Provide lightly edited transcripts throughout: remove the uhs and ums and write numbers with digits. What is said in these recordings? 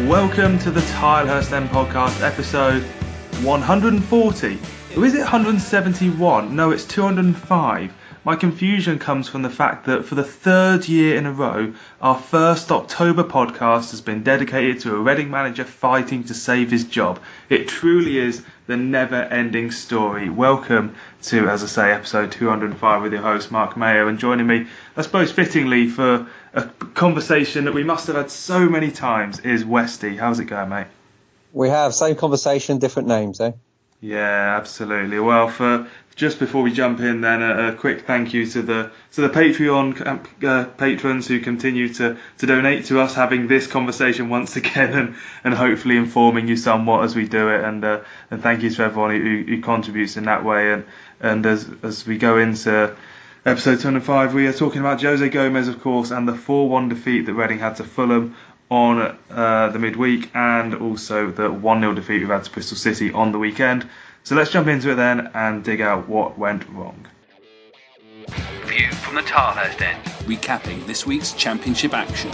Welcome to the Tilehurst End Podcast, episode 140. Or is it 171? No, it's 205. My confusion comes from the fact that for the third year in a row, our first October podcast has been dedicated to a Reading manager fighting to save his job. It truly is the never-ending story. Welcome to, as I say, episode 205 with your host, Marc Mayo, and joining me, I suppose fittingly, for a conversation that we must have had so many times is Westy. How's it going, mate? We have, same conversation, different names, eh? Yeah, absolutely. Well, for just before we jump in, then a quick thank you to the Patreon patrons who continue to donate to us having this conversation once again, and hopefully informing you somewhat as we do it. And thank you to everyone who contributes in that way. And as we go into episode 205, we are talking about Jose Gomes, of course, and the 4-1 defeat that Reading had to Fulham on the midweek, and also the 1-0 defeat we've had to Bristol City on the weekend. So let's jump into it then and dig out what went wrong. View from the Tilehurst End, recapping this week's championship action.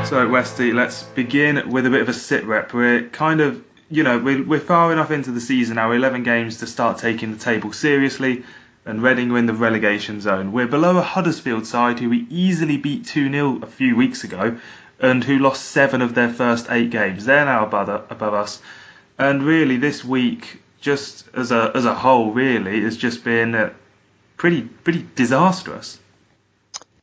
So Westy, let's begin with a bit of a sit rep. We're kind of, we're far enough into the season now, 11 games to start taking the table seriously, and Reading are in the relegation zone. We're below a Huddersfield side who we easily beat 2-0 a few weeks ago and who lost 7 of their first 8 games. They're now above us. And really this week, just as a whole, really, has just been pretty disastrous.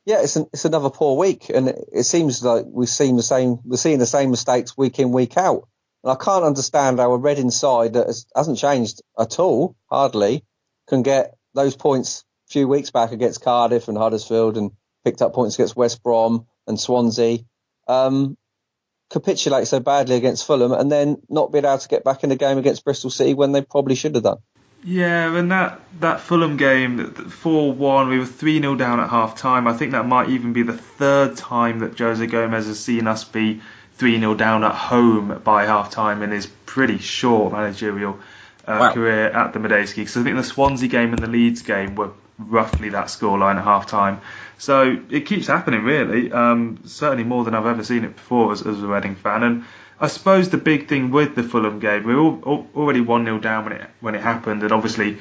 Yeah, it's another poor week, and it seems like we're seeing the same mistakes week in, week out. And I can't understand how a Reading side that hasn't changed at all, hardly, can get those points a few weeks back against Cardiff and Huddersfield, and picked up points against West Brom and Swansea, capitulate so badly against Fulham, and then not being able to get back in the game against Bristol City when they probably should have done. Yeah, and that Fulham game, 4-1, we were 3-0 down at half-time. I think that might even be the third time that Jose Gomes has seen us be 3-0 down at home by half-time in his pretty short managerial career at the Medeski, because I think the Swansea game and the Leeds game were roughly that scoreline at half time. So it keeps happening, really. Certainly more than I've ever seen it before as a Reading fan. And I suppose the big thing with the Fulham game, we were already 1-0 down when it happened, and obviously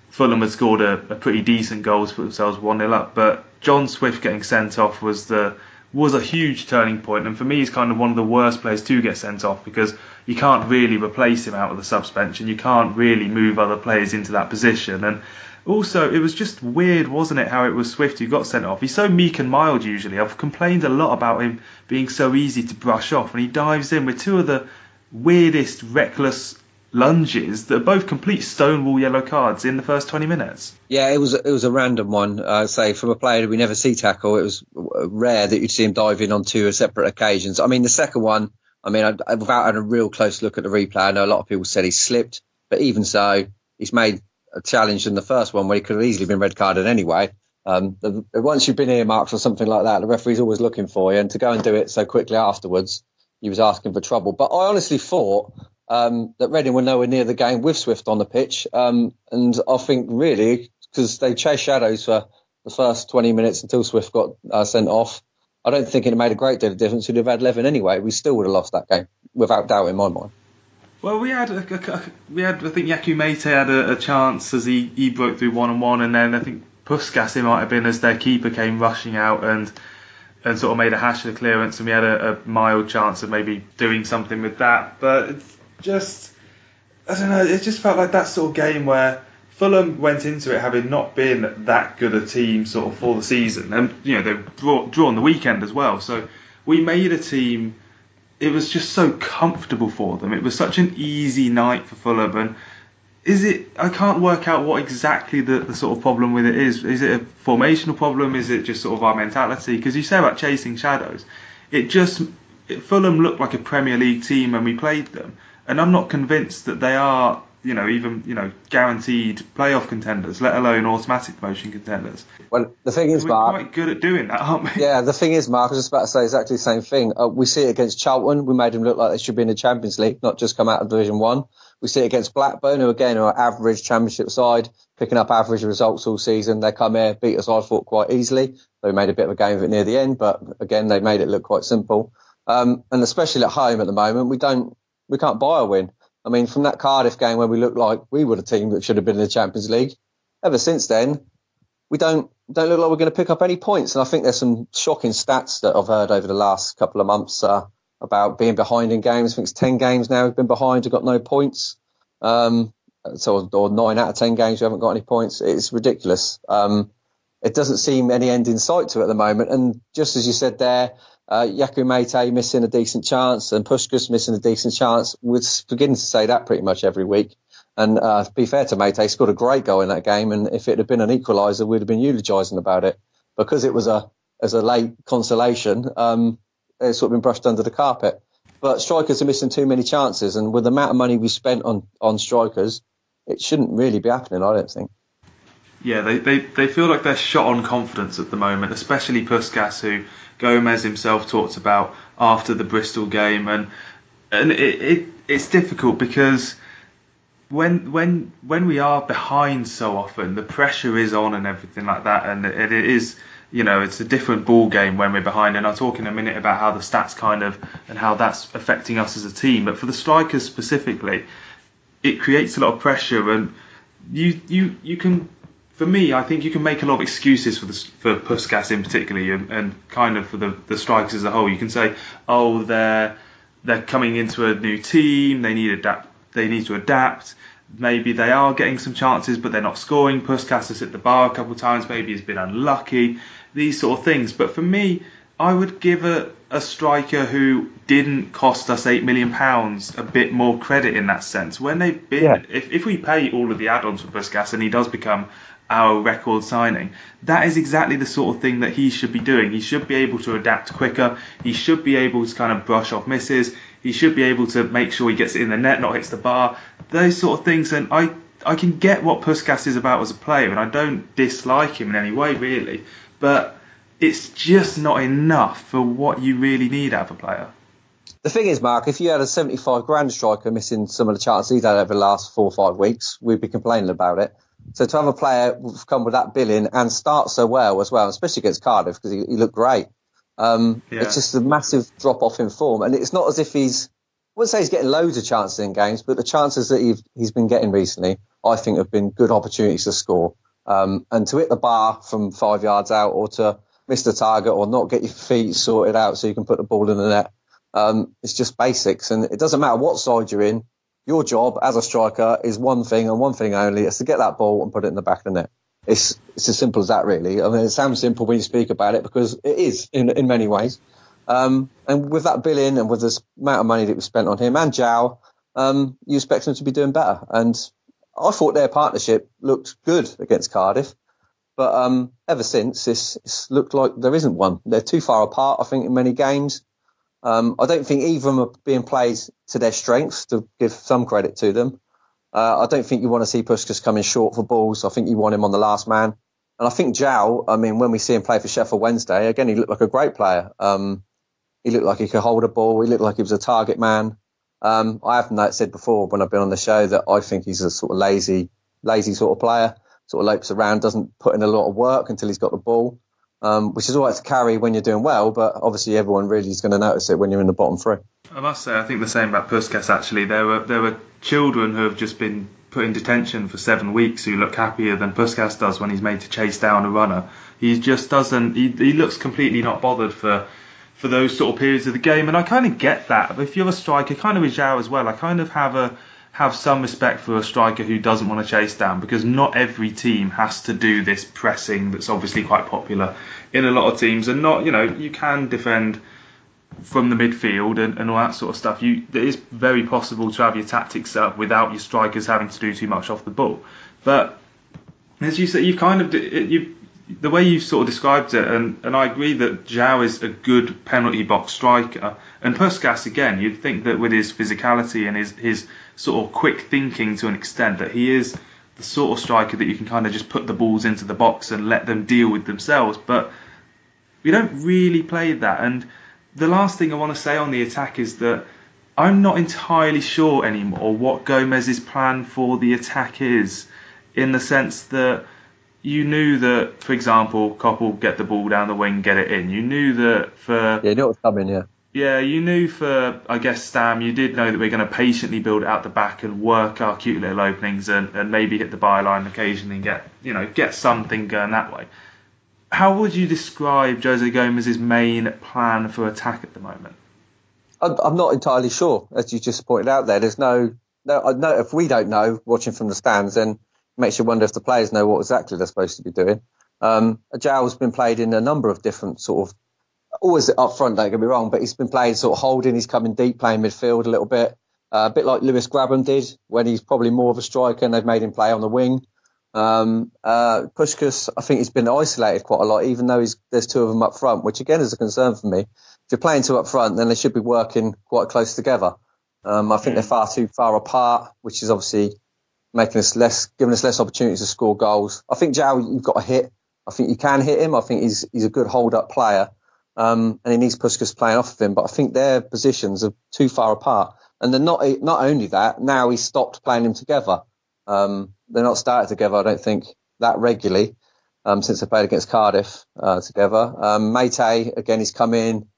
Fulham had scored a pretty decent goal to put themselves 1-0 up. But John Swift getting sent off was a huge turning point, and for me he's kind of one of the worst players to get sent off, because you can't really replace him out of the suspension, you can't really move other players into that position. And also it was just weird, wasn't it, how it was Swift who got sent off. He's so meek and mild usually. I've complained a lot about him being so easy to brush off, and he dives in with 2 of the weirdest reckless lunges that are both complete stonewall yellow cards in the first 20 minutes. Yeah, it was a random one. Say from a player that we never see tackle, it was rare that you'd see him dive in on 2 separate occasions. I mean, the second one, without having a real close look at the replay, I know a lot of people said he slipped, but even so, he's made a challenge in the first one where he could have easily been red carded anyway. Once you've been earmarked for something like that, the referee's always looking for you, and to go and do it so quickly afterwards, he was asking for trouble. But I honestly thought that Reading were nowhere near the game with Swift on the pitch, and I think really because they chased shadows for the first 20 minutes until Swift got sent off. I don't think it made a great deal of difference. We'd have had 11 anyway. We still would have lost that game, without doubt in my mind. Well, we had I think Jaap Stam had a chance as he broke through 1-on-1, and then I think Puskas, it might have been, as their keeper came rushing out and sort of made a hash of the clearance, and we had a mild chance of maybe doing something with that. But it's just, I don't know, it just felt like that sort of game where Fulham went into it having not been that good a team sort of for the season, and they drawn the weekend as well. So we made a team. It was just so comfortable for them. It was such an easy night for Fulham. And I can't work out what exactly the sort of problem with it is. Is it a formational problem? Is it just sort of our mentality? Because you say about chasing shadows, Fulham looked like a Premier League team when we played them, and I'm not convinced that they are even guaranteed playoff contenders, let alone automatic promotion contenders. Well, the thing is, we're Mark, quite good at doing that, aren't we? Yeah, the thing is, Mark, I was just about to say exactly the same thing. We see it against Charlton. We made them look like they should be in the Champions League, not just come out of Division 1. We see it against Blackburn, who again are an average Championship side, picking up average results all season. They come here, beat us, I thought, quite easily. They made a bit of a game of it near the end, but again, they made it look quite simple. And especially at home at the moment, we can't buy a win. I mean, from that Cardiff game where we looked like we were the team that should have been in the Champions League, ever since then, we don't look like we're going to pick up any points. And I think there's some shocking stats that I've heard over the last couple of months about being behind in games. I think it's 10 games now we've been behind, we've got no points. Or 9 out of 10 games we haven't got any points. It's ridiculous. It doesn't seem any end in sight to it at the moment. And just as you said there, Yaku Mate missing a decent chance and Puskás missing a decent chance. We're beginning to say that pretty much every week. And to be fair to Mate, he scored a great goal in that game. And if it had been an equaliser, we'd have been eulogising about it. Because it was as a late consolation, it's sort of been brushed under the carpet. But strikers are missing too many chances. And with the amount of money we spent on strikers, it shouldn't really be happening, I don't think. Yeah, they feel like they're shot on confidence at the moment, especially Puskás, who Gomes himself talked about after the Bristol game, and it's difficult because when we are behind so often, the pressure is on and everything like that, and it is, it's a different ball game when we're behind. And I'll talk in a minute about how the stats and how that's affecting us as a team. But for the strikers specifically, it creates a lot of pressure, and you can. For me, I think you can make a lot of excuses for Puskás in particular, and kind of for the strikers as a whole. You can say, they're coming into a new team, they need to adapt. Maybe they are getting some chances, but they're not scoring. Puskás has hit the bar a couple of times. Maybe he's been unlucky. These sort of things. But for me, I would give a striker who didn't cost us £8 million a bit more credit in that sense. When they've been, if we pay all of the add-ons for Puskás and he does become our record signing, that is exactly the sort of thing that he should be doing. He should be able to adapt quicker. He should be able to kind of brush off misses. He should be able to make sure he gets it in the net, not hits the bar. Those sort of things. And I can get what Puskás is about as a player, and I don't dislike him in any way, really. But it's just not enough for what you really need out of a player. The thing is, Mark, if you had a 75 grand striker missing some of the chances he's had over the last 4 or 5 weeks, we'd be complaining about it. So to have a player come with that billing and start so well as well, especially against Cardiff, because he looked great. It's just a massive drop off in form. And it's not as if I wouldn't say he's getting loads of chances in games, but the chances that he's been getting recently, I think, have been good opportunities to score. And to hit the bar from 5 yards out, or to miss the target, or not get your feet sorted out so you can put the ball in the net, it's just basics. And it doesn't matter what side you're in. Your job as a striker is one thing and one thing only. It's to get that ball and put it in the back of the net. It's as simple as that, really. I mean, it sounds simple when you speak about it, because it is in many ways. And with that billing and with this amount of money that we spent on him and João, you expect them to be doing better. And I thought their partnership looked good against Cardiff. But ever since, it's looked like there isn't one. They're too far apart, I think, in many games. I don't think either of them are being played to their strengths, to give some credit to them. I don't think you want to see Puskás coming short for balls. I think you want him on the last man. And I think João, when we see him play for Sheffield Wednesday, again, he looked like a great player. He looked like he could hold a ball. He looked like he was a target man. I have said before when I've been on the show that I think he's a sort of lazy sort of player, sort of lopes around, doesn't put in a lot of work until he's got the ball. Which is all right to carry when you're doing well, but obviously everyone really is going to notice it when you're in the bottom 3. I must say, I think the same about Puskás, actually. There were children who have just been put in detention for 7 weeks who look happier than Puskás does when he's made to chase down a runner. He just doesn't... He looks completely not bothered for those sort of periods of the game, and I kind of get that. But if you're a striker, kind of with João as well, I kind of have some respect for a striker who doesn't want to chase down, because not every team has to do this pressing that's obviously quite popular in a lot of teams. And not, you can defend from the midfield and all that sort of stuff. It is very possible to have your tactics set up without your strikers having to do too much off the ball. But as you say, the way you've sort of described it, and I agree that João is a good penalty box striker, and Puskás, again, you'd think that with his physicality and his sort of quick thinking to an extent, that he is the sort of striker that you can kind of just put the balls into the box and let them deal with themselves. But we don't really play that. And the last thing I want to say on the attack is that I'm not entirely sure anymore what Gomez's plan for the attack is, in the sense that you knew that, for example, Koppel get the ball down the wing, get it in. You knew that for... Yeah, you know what's coming, yeah. Yeah, you knew for, I guess, Stam, you did know that we're going to patiently build it out the back and work our cute little openings and maybe hit the byline occasionally and get something going that way. How would you describe Jose Gomes' main plan for attack at the moment? I'm not entirely sure, as you just pointed out there. There's no, if we don't know, watching from the stands, then it makes you wonder if the players know what exactly they're supposed to be doing. João's been played in a number of different sort of, always up front, don't get me wrong, but he's been playing sort of holding, he's coming deep, playing midfield a little bit. A bit like Lewis Grabban did when he's probably more of a striker and they've made him play on the wing. Puskás, I think he's been isolated quite a lot, even though there's two of them up front, which again is a concern for me. If you're playing two up front, then they should be working quite close together. I think they're far too far apart, which is obviously giving us less opportunities to score goals. I think João, you've got to hit. I think you can hit him. I think he's a good hold-up player. And he needs Puskás playing off of him. But I think their positions are too far apart. And they're not only that, now he's stopped playing them together. They're not started together, I don't think, that regularly since they played against Cardiff together. Meite, again, he's come in.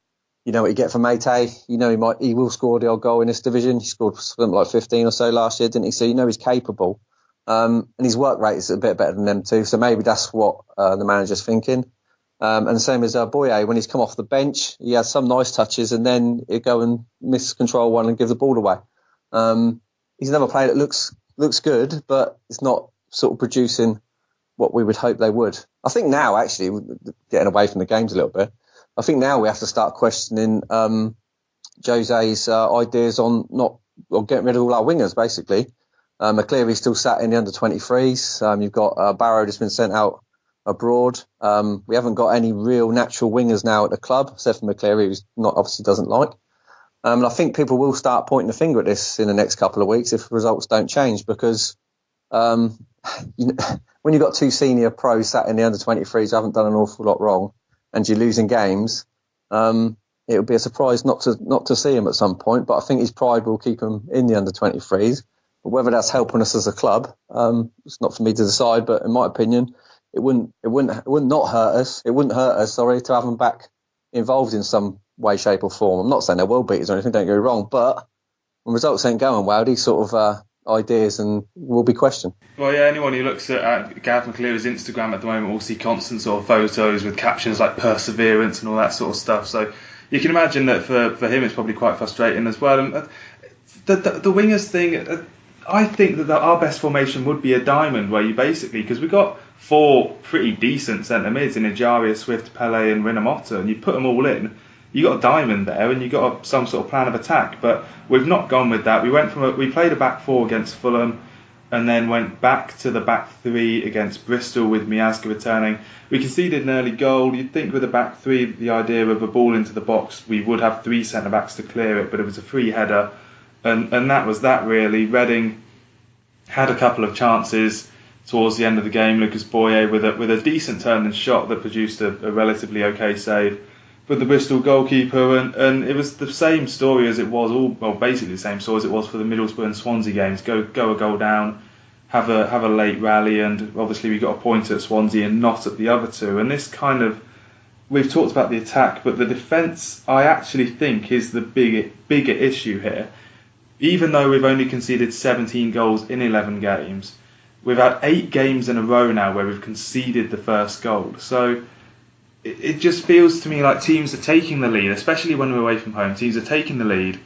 You know what you get from Meite. You know he will score the odd goal in this division. He scored something like 15 or so last year, didn't he? So you know he's capable. And his work rate is a bit better than them too. So maybe that's what the manager's thinking. And the same as Boye, when he's come off the bench, he has some nice touches and then he'll go and miscontrol one and give the ball away. He's another player that looks good, but it's not sort of producing what we would hope they would. I think now, actually, getting away from the games a little bit, I think now we have to start questioning Jose's ideas on getting rid of all our wingers, basically. McCleary's still sat in the under-23s. You've got Barrow that's been sent out abroad. We haven't got any real natural wingers now at the club, except for McCleary, who obviously doesn't like. And I think people will start pointing the finger at this in the next couple of weeks if results don't change, because when you've got two senior pros sat in the under-23s who haven't done an awful lot wrong, and you're losing games, it would be a surprise not to see him at some point. But I think his pride will keep him in the under-23s. But whether that's helping us as a club, it's not for me to decide. But in my opinion, it wouldn't hurt us to have him back involved in some way, shape or form. I'm not saying they're world beaters or anything, don't get me wrong, but when results ain't going well, these sort of ideas will be questioned. Well, yeah, anyone who looks at Gareth McCleary's Instagram at the moment will see constant sort of photos with captions like perseverance and all that sort of stuff. So you can imagine that for him it's probably quite frustrating as well. And the wingers thing, I think that our best formation would be a diamond, where you basically, because we've got four pretty decent centre mids in Ejaria, Swift, Pele and Rinomhota, and you put them all in, you got a diamond there and you got some sort of plan of attack. But we've not gone with that. We played a back four against Fulham and then went back to the back three against Bristol with Miazga returning. We conceded an early goal. You'd think with a back three, the idea of a ball into the box, we would have three centre backs to clear it, but it was a free header. And that was that, really. Reading had a couple of chances towards the end of the game. Lucas Boye with a decent turn and shot that produced a relatively okay save with the Bristol goalkeeper, and it was the same story as it was basically the same story as it was for the Middlesbrough and Swansea games. Go a goal down, have a late rally, and obviously we got a point at Swansea and not at the other two. And this kind of, we've talked about the attack, but the defence I actually think is the bigger issue here. Even though we've only conceded 17 goals in 11 games, we've had 8 games in a row now where we've conceded the first goal. So it just feels to me like teams are taking the lead, especially when we're away from home. Teams are taking the lead,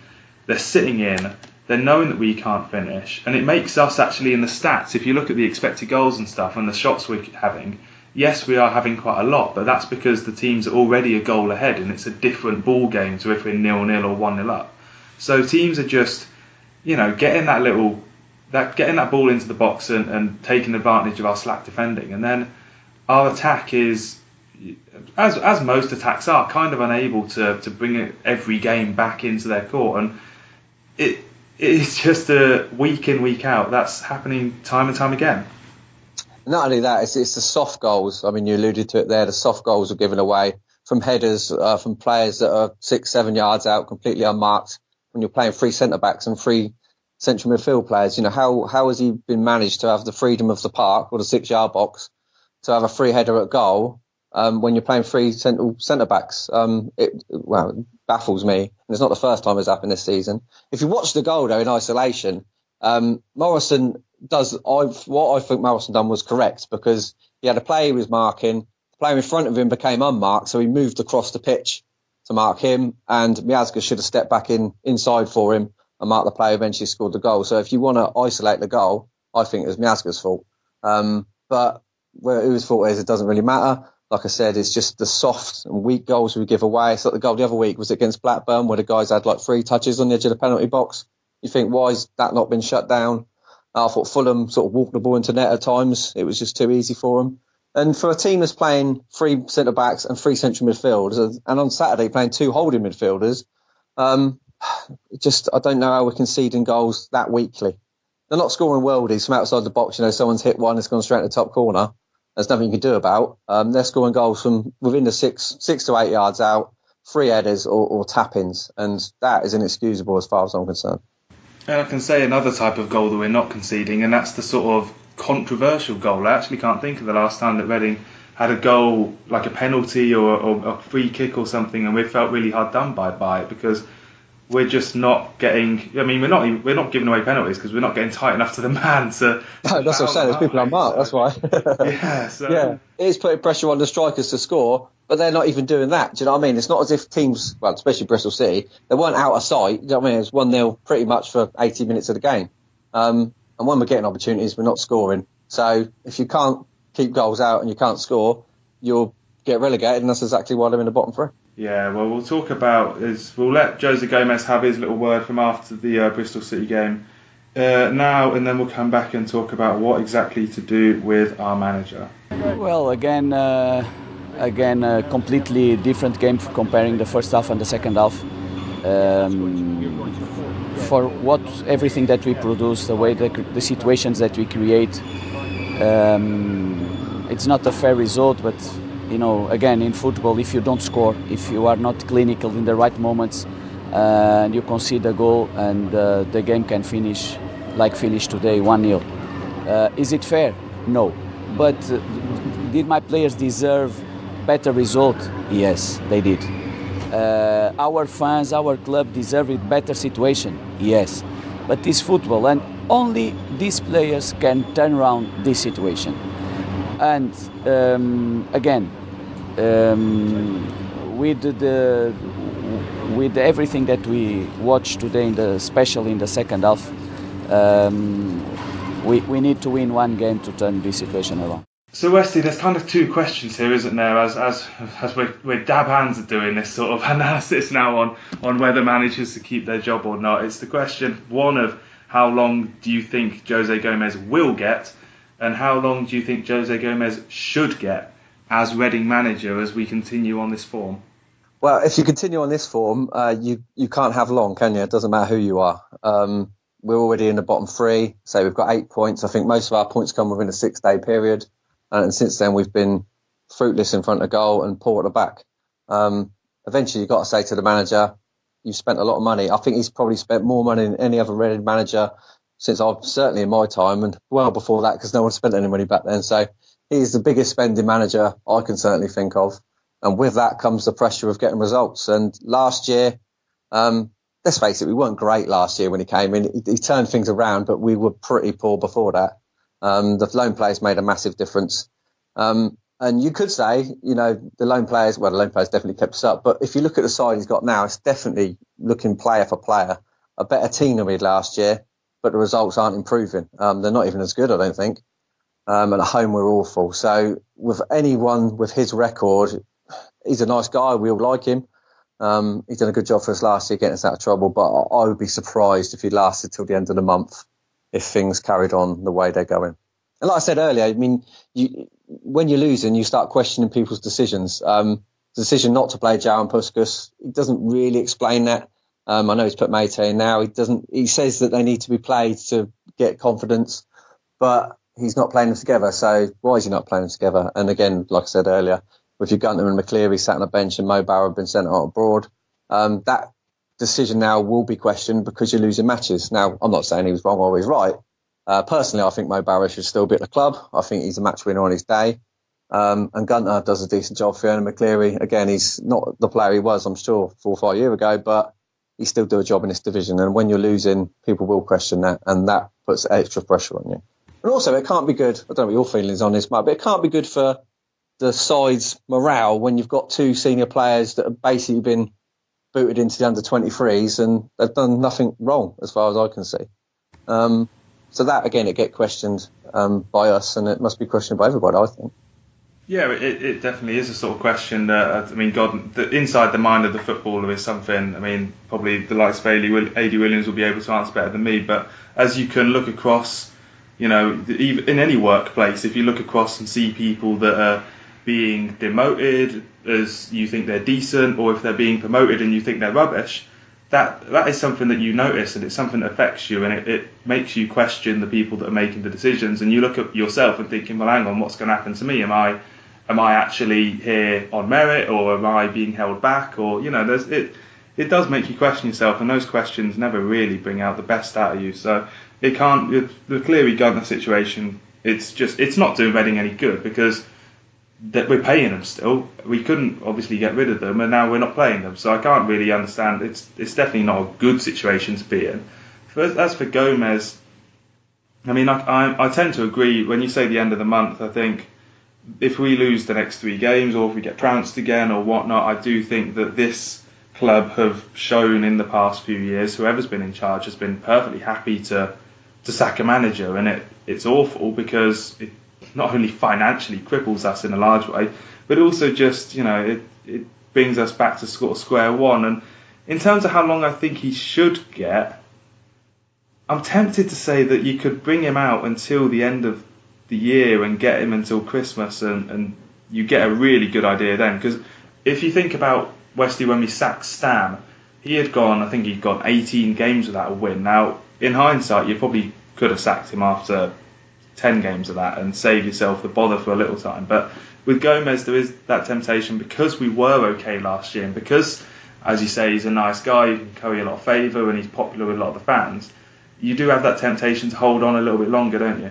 they're sitting in, they're knowing that we can't finish, and it makes us actually in the stats, if you look at the expected goals and stuff and the shots we're having, yes, we are having quite a lot, but that's because the teams are already a goal ahead and it's a different ball game to if we're 0-0 or 1-0 up. So teams are just, getting that ball into the box and taking advantage of our slack defending, and then our attack is, as most attacks are, kind of unable to bring it every game back into their court, and it's just a week in, week out. That's happening time and time again. Not only that, it's the soft goals. I mean, you alluded to it there. The soft goals are given away from headers, from players that are 6-7 yards out, completely unmarked. When you're playing three centre backs and three central midfield players, how has he been managed to have the freedom of the park or the 6-yard box to have a free header at goal when you're playing three centre backs. It baffles me. And it's not the first time it's happened this season. If you watch the goal, though, in isolation, Morrison does what I think Morrison done was correct, because he had a player he was marking. The player in front of him became unmarked, so he moved across the pitch to mark him, and Miazga should have stepped back inside for him and marked the player who eventually scored the goal. So if you want to isolate the goal, I think it was Miazga's fault. But whose fault it doesn't really matter. Like I said, it's just the soft and weak goals we give away. It's like the goal the other week was against Blackburn, where the guys had like 3 touches on the edge of the penalty box. You think, why has that not been shut down? I thought Fulham sort of walked the ball into net at times. It was just too easy for them. And for a team that's playing 3 centre-backs and 3 central midfielders, and on Saturday playing 2 holding midfielders, I don't know how we're conceding goals that weakly. They're not scoring worldies from outside the box. Someone's hit one, it's gone straight to the top corner. There's nothing you can do about. They're scoring goals from within the 6 to 8 yards out, 3 headers or tap-ins, and that is inexcusable as far as I'm concerned. And I can say another type of goal that we're not conceding, and that's the sort of controversial goal. I actually can't think of the last time that Reading had a goal like a penalty or a free kick or something, and we felt really hard done by it, because we're just not getting. I mean, we're not giving away penalties because we're not getting tight enough to the man to. No, that's what I'm saying. There's people unmarked. That's why. Yeah. It is putting pressure on the strikers to score, but they're not even doing that. Do you know what I mean? It's not as if teams, well, especially Bristol City, they weren't out of sight. Do you know what I mean? It's 1-0 pretty much for 80 minutes of the game. And when we're getting opportunities, we're not scoring. So if you can't keep goals out and you can't score, you'll get relegated, and that's exactly why they're in the bottom 3. Yeah, well, we'll talk about we'll let Jose Gomes have his little word from after the Bristol City game now, and then we'll come back and talk about what exactly to do with our manager. Well, again, a completely different game comparing the first half and the second half. For everything that we produce, the way the situations that we create, it's not a fair result, but again, in football, if you don't score, if you are not clinical in the right moments, and you concede a goal, and the game can finish like finished today, 1-0. Is it fair? No. But did my players deserve better result? Yes, they did. Our fans, our club deserve a better situation? Yes. But it's football, and only these players can turn around this situation. And again, with everything that we watched today, especially in the second half, we need to win one game to turn this situation around. So Westy, there's kind of 2 questions here, isn't there? As we're dab hands at doing this sort of analysis now on whether managers to keep their job or not. It's the question, one, of how long do you think Jose Gomes will get, and how long do you think Jose Gomes should get as Reading manager as we continue on this form? Well, if you continue on this form, you can't have long, can you? It doesn't matter who you are. We're already in the bottom 3, so we've got 8 points. I think most of our points come within a 6-day period, and since then we've been fruitless in front of goal and poor at the back. Eventually, you've got to say to the manager, you've spent a lot of money. I think he's probably spent more money than any other Reading manager since certainly in my time, and well before that, because no one spent any money back then. So he's the biggest spending manager I can certainly think of. And with that comes the pressure of getting results. And last year, let's face it, we weren't great last year when he came in. He turned things around, but we were pretty poor before that. The loan players made a massive difference. And you could say, the loan players definitely kept us up. But if you look at the side he's got now, it's definitely looking player for player. A better team than we had last year, but the results aren't improving. They're not even as good, I don't think. And at home, we're awful. So with anyone with his record, he's a nice guy. We all like him. He's done a good job for us last year getting us out of trouble. But I would be surprised if he lasted till the end of the month if things carried on the way they're going. And like I said earlier, I mean, when you're losing, you start questioning people's decisions. The decision not to play Jaap Puskas, he doesn't really explain that. I know he's put Mate in now. He says that they need to be played to get confidence, but he's not playing them together. So why is he not playing them together? And again, like I said earlier, with your Gunter and McCleary sat on a bench and Mo Barrow have been sent out abroad, that decision now will be questioned because you're losing matches. Now, I'm not saying he was wrong or he's right. Personally, I think Mo Barrow should still be at the club. I think he's a match winner on his day. And Gunter does a decent job. Fiona McCleary, again, he's not the player he was, I'm sure, 4 or 5 years ago, but he still do a job in this division. And when you're losing, people will question that, and that puts extra pressure on you. And also, it can't be good, I don't know what your feelings on this, Mark, but it can't be good for the side's morale when you've got 2 senior players that have basically been booted into the under-23s and they've done nothing wrong as far as I can see. So that, again, it gets questioned by us, and it must be questioned by everybody, I think. Yeah, it definitely is a sort of question that, I mean, God, inside the mind of the footballer is something, I mean, probably the likes of AD Williams will be able to answer better than me, but as you can look across, you know, even in any workplace, if you look across and see people that are being demoted as you think they're decent, or if they're being promoted and you think they're rubbish, that is something that you notice, and it's something that affects you, and it makes you question the people that are making the decisions, and you look at yourself and thinking, well, hang on, what's going to happen to me? Am I actually here on merit, or am I being held back? Or, you know, it does make you question yourself, and those questions never really bring out the best out of you. So it can't. The Cleary Gunter situation, it's not doing Reading any good, because that we're paying them still. We couldn't obviously get rid of them, and now we're not playing them. So I can't really understand. It's definitely not a good situation to be in. As for Gomes, I mean, I tend to agree when you say the end of the month. I think if we lose the next 3 games, or if we get trounced again or whatnot, I do think that this club have shown in the past few years, whoever's been in charge has been perfectly happy to sack a manager, and it's awful, because it not only financially cripples us in a large way, but also just, you know, it brings us back to sort of square one. And in terms of how long I think he should get, I'm tempted to say that you could bring him out until the end of the year and get him until Christmas, and you get a really good idea then. Because if you think about Westy, when we sacked Stam, he'd gone 18 games without a win. Now, in hindsight, you probably could have sacked him after 10 games of that and save yourself the bother for a little time. But with Gomes, there is that temptation, because we were okay last year, and because, as you say, he's a nice guy, he can curry a lot of favour, and he's popular with a lot of the fans. You do have that temptation to hold on a little bit longer, don't you?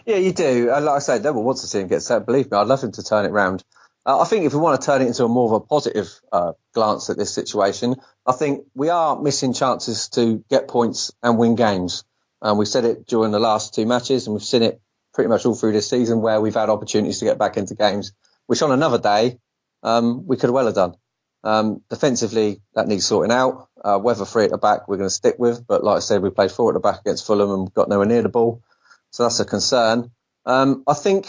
Yeah, you do. Like I said, no one wants to see him get sacked. Believe me, I'd love him to turn it round. I think if we want to turn it into a more of a positive glance at this situation, I think we are missing chances to get points and win games. We've said it during the last 2 matches, and we've seen it pretty much all through this season, where we've had opportunities to get back into games, which on another day we could well have done. Defensively, that needs sorting out. Whether 3 at the back we're going to stick with, but like I said, we played 4 at the back against Fulham and got nowhere near the ball, so that's a concern. I think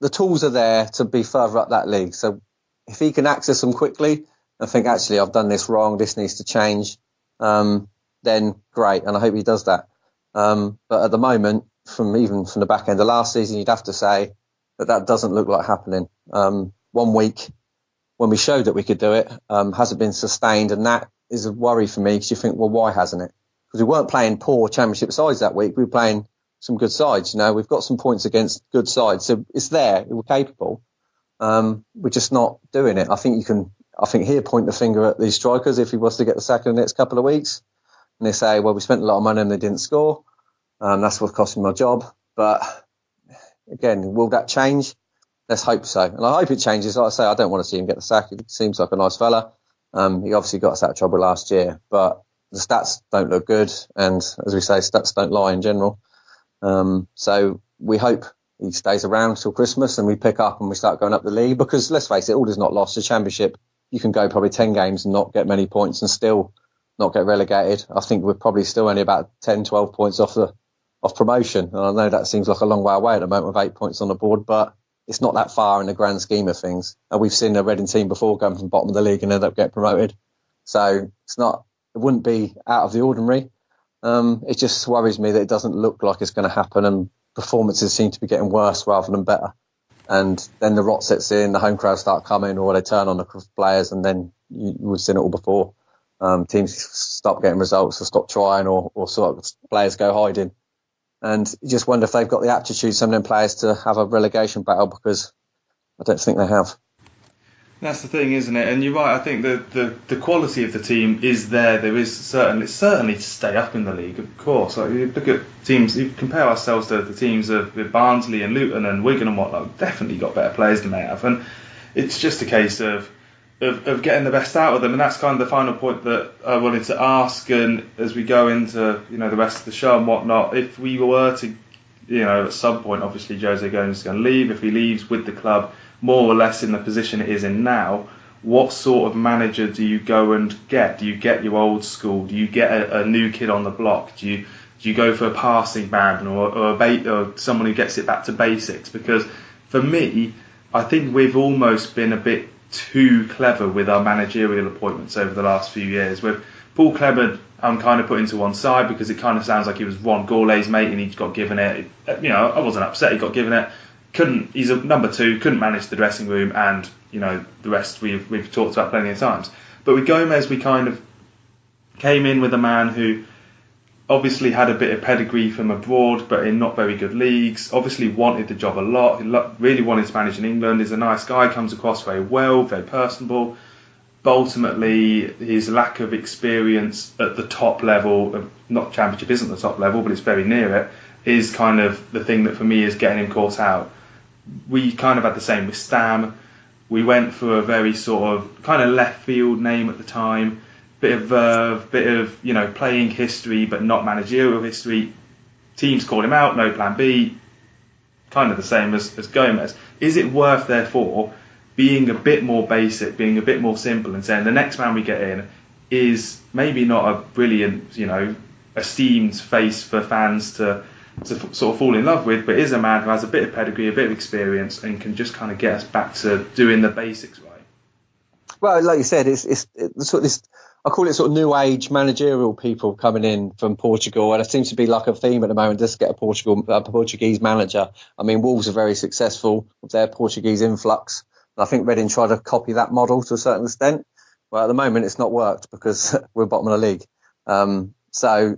the tools are there to be further up that league, so if he can access them quickly and think, actually, I've done this wrong, this needs to change, then great, and I hope he does that. But at the moment, from the back end of last season, you'd have to say that doesn't look like happening. 1 week, when we showed that we could do it, hasn't been sustained, and that is a worry for me, because you think, well, why hasn't it? Because we weren't playing poor Championship sides that week. We were playing some good sides. You know, we've got some points against good sides, so it's there. We're capable. We're just not doing it. I think here point the finger at these strikers if he was to get the sack in the next couple of weeks. And they say, well, we spent a lot of money and they didn't score. That's what cost me my job. But again, will that change? Let's hope so. And I hope it changes. Like I say, I don't want to see him get the sack. He seems like a nice fella. He obviously got us out of trouble last year, but the stats don't look good. And as we say, stats don't lie in general. So we hope he stays around till Christmas and we pick up and we start going up the league, because let's face it, all is not lost. The Championship, you can go probably 10 games and not get many points and still not get relegated. I think we're probably still only about 10, 12 points off promotion. And I know that seems like a long way away at the moment with 8 points on the board, but it's not that far in the grand scheme of things. And we've seen the Reading team before going from the bottom of the league and end up getting promoted. So it wouldn't be out of the ordinary. It just worries me that it doesn't look like it's going to happen, and performances seem to be getting worse rather than better. And then the rot sets in, the home crowd start coming, or they turn on the players, and then we've seen it all before. Teams stop getting results or stop trying, or sort of players go hiding. And you just wonder if they've got the aptitude, some of them players, to have a relegation battle, because I don't think they have. That's the thing, isn't it? And you're right. I think the quality of the team is there. There is certainly to stay up in the league, of course. Like, you look at teams, you compare ourselves to the teams with Barnsley and Luton and Wigan and whatnot. We've definitely got better players than they have, and it's just a case of getting the best out of them. And that's kind of the final point that I wanted to ask. And as we go into the rest of the show and whatnot, if we were to at some point, obviously Jose Gomes is going to leave. If he leaves with the club more or less in the position it is in now, what sort of manager do you go and get? Do you get your old school? Do you get a new kid on the block? Do you go for a passing man or someone who gets it back to basics? Because for me, I think we've almost been a bit too clever with our managerial appointments over the last few years. With Paul Clement, I'm kind of put into one side because it kind of sounds like he was Ron Gourlay's mate and he got given it. I wasn't upset he got given it. He's a number two, couldn't manage the dressing room, and the rest we've talked about plenty of times. But with Gomes, we kind of came in with a man who obviously had a bit of pedigree from abroad, but in not very good leagues. Obviously wanted the job a lot. He really wanted to manage in England. He's a nice guy, comes across very well, very personable. But ultimately, his lack of experience at the top level, not Championship isn't the top level, but it's very near it, is kind of the thing that for me is getting him caught out. We kind of had the same with Stam. We went for a very sort of kind of left field name at the time, bit of verve, bit of playing history but not managerial history. Teams called him out, no plan B, kind of the same as Gomes. Is it worth therefore being a bit more basic, being a bit more simple, and saying the next man we get in is maybe not a brilliant, esteemed face for fans to sort of fall in love with, but is a man who has a bit of pedigree, a bit of experience, and can just kind of get us back to doing the basics right? Well, like you said, it's sort of this, I call it sort of new age managerial people coming in from Portugal, and it seems to be like a theme at the moment, just get a Portuguese manager. I mean, Wolves are very successful with their Portuguese influx. And I think Reading tried to copy that model to a certain extent. Well, at the moment, it's not worked because we're bottom of the league. So,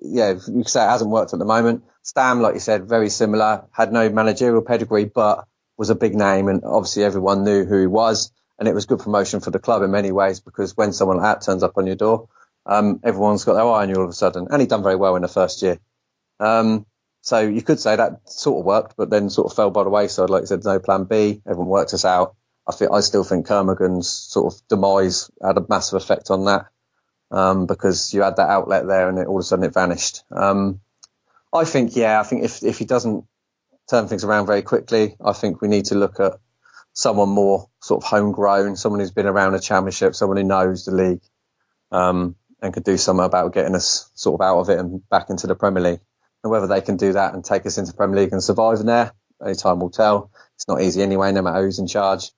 yeah, you could say it hasn't worked at the moment. Stam, like you said, very similar, had no managerial pedigree, but was a big name, and obviously everyone knew who he was. And it was good promotion for the club in many ways, because when someone like that turns up on your door, everyone's got their eye on you all of a sudden. And he'd done very well in the first year. So you could say that sort of worked, but then sort of fell by the wayside. Like you said, no plan B. Everyone worked us out. I still think Kermorgan's sort of demise had a massive effect on that, because you had that outlet there and all of a sudden it vanished. I think if he doesn't turn things around very quickly, I think we need to look at someone more sort of homegrown, someone who's been around the Championship, someone who knows the league, and could do something about getting us sort of out of it and back into the Premier League. And whether they can do that and take us into the Premier League and survive in there, only time will tell. It's not easy anyway, no matter who's in charge.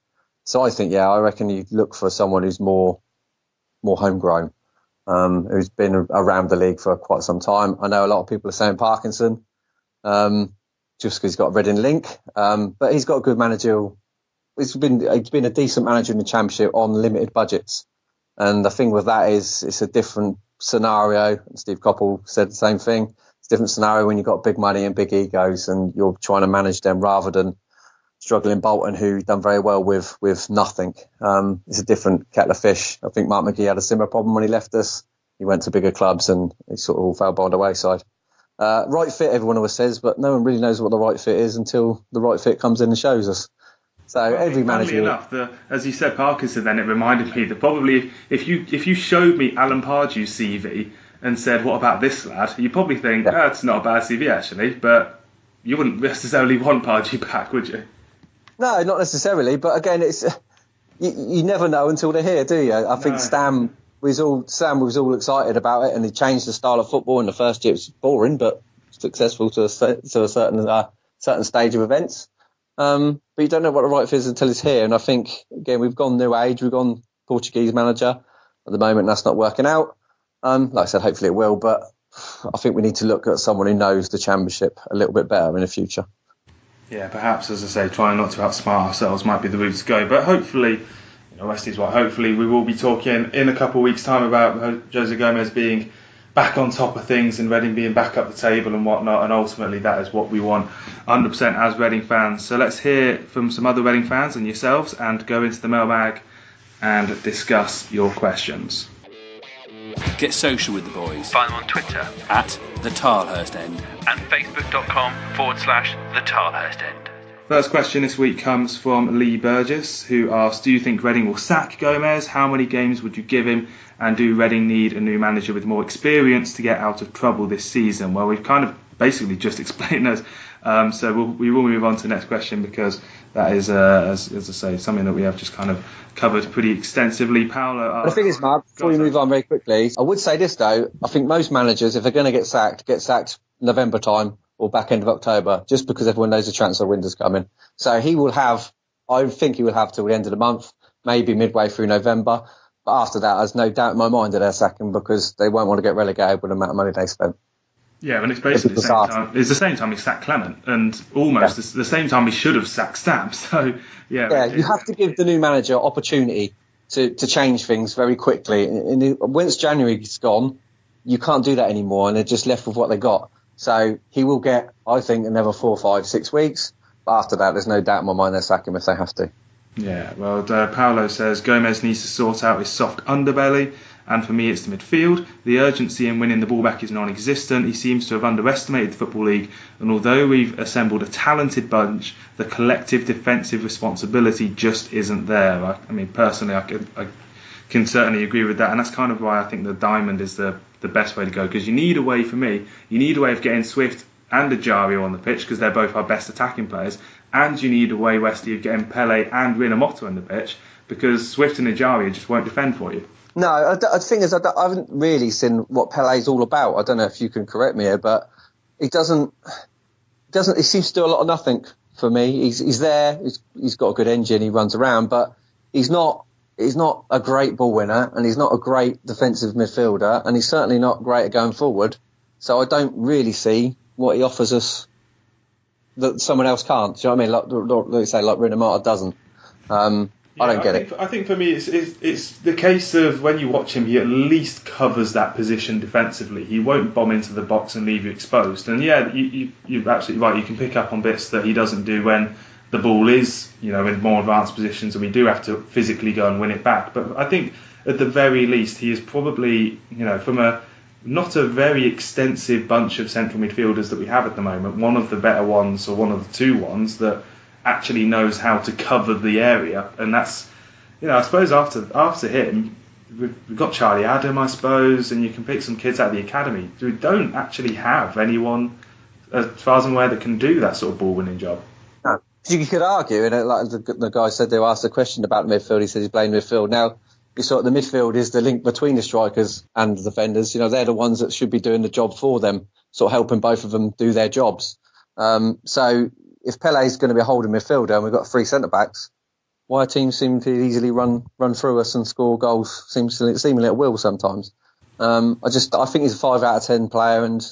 So I think, I reckon you look for someone who's more homegrown, who's been around the league for quite some time. I know a lot of people are saying Parkinson, just because he's got a Reading link, but he's got a good managerial. He's been a decent manager in the Championship on limited budgets, and the thing with that is it's a different scenario. Steve Coppell said the same thing. It's a different scenario when you've got big money and big egos, and you're trying to manage them rather than struggling Bolton, who done very well with nothing. It's a different kettle of fish. I think Marc McGee had a similar problem when he left us. He went to bigger clubs and he sort of all fell by the wayside. Right fit, everyone always says, but no one really knows what the right fit is until the right fit comes in and shows us. So every manager. Enough, as you said, Parkinson, then it reminded me that probably if you showed me Alan Pardew's CV and said, "What about this lad?" you'd probably think, it's not a bad CV actually, but you wouldn't necessarily want Pardew back, would you? No, not necessarily. But again, it's you never know until they're here, do you? I think Stam was all excited about it, and he changed the style of football. In the first year, it was boring, but successful to a certain stage of events. But you don't know what the right fit is until it's here. And I think, again, we've gone new age. We've gone Portuguese manager. At the moment, that's not working out. Like I said, hopefully it will. But I think we need to look at someone who knows the Championship a little bit better in the future. Yeah, perhaps, as I say, trying not to outsmart ourselves might be the route to go. But hopefully, Westy's right. Hopefully we will be talking in a couple of weeks' time about Jose Gomes being back on top of things and Reading being back up the table and whatnot, and ultimately that is what we want 100% as Reading fans. So let's hear from some other Reading fans and yourselves and go into the mailbag and discuss your questions. Get social with the boys. Find them on Twitter at the Tilehurst End and facebook.com/the Tilehurst End. First question this week comes from Lee Burgess, who asks, do you think Reading will sack Gomes? How many games would you give him? And do Reading need a new manager with more experience to get out of trouble this season? Well, we've kind of basically just explained those. So we will move on to the next question, because that is, as I say, something that we have just kind of covered pretty extensively. Paolo, the thing is, Mark, before we move on very quickly, I would say this though, I think most managers, if they're going to get sacked November time or back end of October, just because everyone knows the transfer window's coming. So I think he will have till the end of the month, maybe midway through November. But after that, there's no doubt in my mind that they're sacking, because they won't want to get relegated with the amount of money they spent. Yeah, and it's basically the same time he sacked Clement, and almost the same time he should have sacked Stam. So yeah, you have to give the new manager opportunity to change things very quickly. And once January's gone, you can't do that anymore, and they're just left with what they got. So he will get, I think, another 4, 5, 6 weeks. But after that, there's no doubt in my mind they'll sack him if they have to. Yeah, well, Paolo says Gomes needs to sort out his soft underbelly, and for me it's the midfield. The urgency in winning the ball back is non-existent. He seems to have underestimated the Football League, and although we've assembled a talented bunch, the collective defensive responsibility just isn't there. I mean, personally, I can certainly agree with that, and that's kind of why I think the diamond is the best way to go, because you need a way of getting Swift and Ajario on the pitch, because they're both our best attacking players, and you need a way, Westy, of getting Pele and Rinamoto on the pitch, because Swift and Ajario just won't defend for you. No, the thing is, I haven't really seen what Pele's all about. I don't know if you can correct me here, but he doesn't. He seems to do a lot of nothing for me. He's there. He's got a good engine. He runs around, but he's not a great ball winner, and he's not a great defensive midfielder, and he's certainly not great at going forward. So I don't really see what he offers us that someone else can't. Do you know what I mean? Like say, like Rinamoto doesn't. I don't get it. I think for me, it's the case of when you watch him, he at least covers that position defensively. He won't bomb into the box and leave you exposed. And yeah, you're absolutely right. You can pick up on bits that he doesn't do when the ball is, in more advanced positions, and we do have to physically go and win it back. But I think at the very least, he is probably, from not a very extensive bunch of central midfielders that we have at the moment, one of the better ones, or one of the two ones that actually knows how to cover the area. And that's, I suppose after him, we've got Charlie Adam, I suppose, and you can pick some kids out of the academy. We don't actually have anyone, as far as I'm aware, that can do that sort of ball-winning job. No. You could argue, like the guy said, they were asked a question about the midfield. He said he's playing midfield. Now, you sort of the midfield is the link between the strikers and the defenders. They're the ones that should be doing the job for them, sort of helping both of them do their jobs. So if Pele's going to be a holding midfielder and we've got 3 centre-backs, why teams seem to easily run through us and score goals seemingly at will sometimes. I think he's a 5 out of 10 player, and